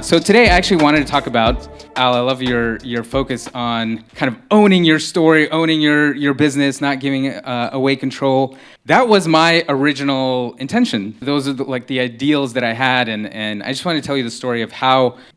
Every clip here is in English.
So today I actually wanted to talk about, Al, I love your focus on kind of owning your story, owning your business, not giving away control. That was my original intention. Those are the ideals that I had, and I just wanted to tell you the story of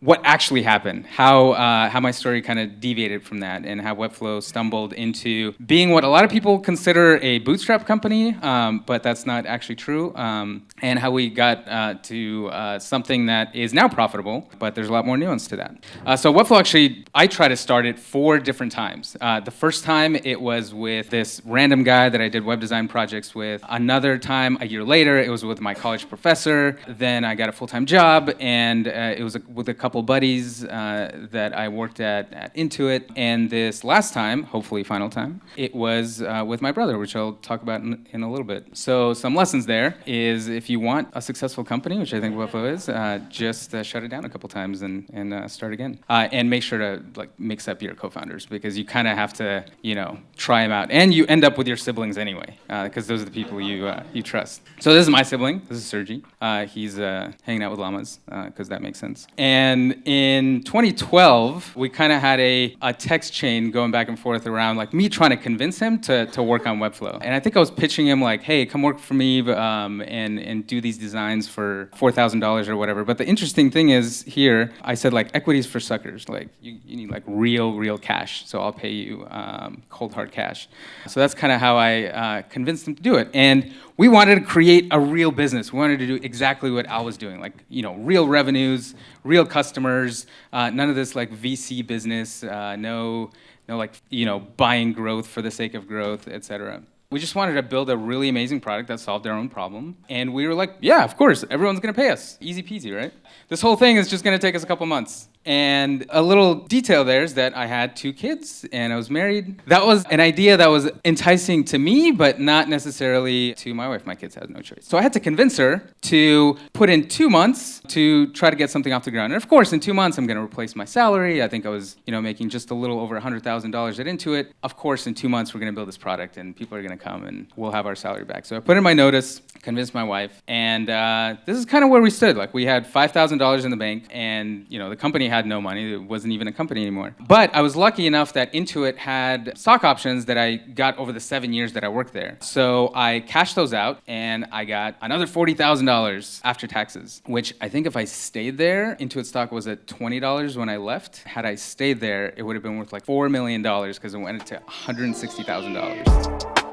what actually happened, how my story kind of deviated from that, and how Webflow stumbled into being what a lot of people consider a bootstrap company, but that's not actually true, and how we got to something that is now profitable, but there's a lot more nuance to that. So Webflow, actually, I tried to start it 4 different times. The first time it was with this random guy that I did web design projects with. Another time, a year later, it was with my college professor. Then I got a full-time job, and it was with a couple buddies that I worked at Intuit. And this last time, hopefully final time, it was with my brother, which I'll talk about in a little bit. So some lessons there is, if you want a successful company, which I think Webflow is, just shut it down a couple times and start again. And make sure to mix up your co-founders, because you kind of have to, try them out. And you end up with your siblings anyway, because those are the people you trust. So this is my sibling. This is Sergi. He's hanging out with llamas, because that makes sense. And in 2012, we kind of had a text chain going back and forth around me trying to convince him to work on Webflow. And I think I was pitching him hey, come work for me and do these designs for $4,000 or whatever. But the interesting thing is here, I said equities for suckers. You need real cash. So I'll pay you cold hard cash. So that's kind of how I convinced him to do it. And we wanted to create a real business. We wanted to do exactly what Al was doing, real revenues, real customers, none of this VC business, no buying growth for the sake of growth, etc. We just wanted to build a really amazing product that solved their own problem. And we were yeah, of course, everyone's gonna pay us. Easy peasy, right? This whole thing is just gonna take us a couple months. And a little detail there is that I had 2 kids and I was married. That was an idea that was enticing to me, but not necessarily to my wife. My kids had no choice. So I had to convince her to put in 2 months to try to get something off the ground. And of course, in 2 months, I'm gonna replace my salary. I think I was, making just a little over $100,000 at Intuit. Of course, in 2 months, we're gonna build this product and people are gonna come and we'll have our salary back. So I put in my notice, convinced my wife, and this is kind of where we stood. We had $5,000 in the bank, and the company had no money. It wasn't even a company anymore. But I was lucky enough that Intuit had stock options that I got over the 7 years that I worked there. So I cashed those out, and I got another $40,000 after taxes, which I think if I stayed there, Intuit stock was at $20 when I left. Had I stayed there, it would have been worth $4 million, because it went to $160,000.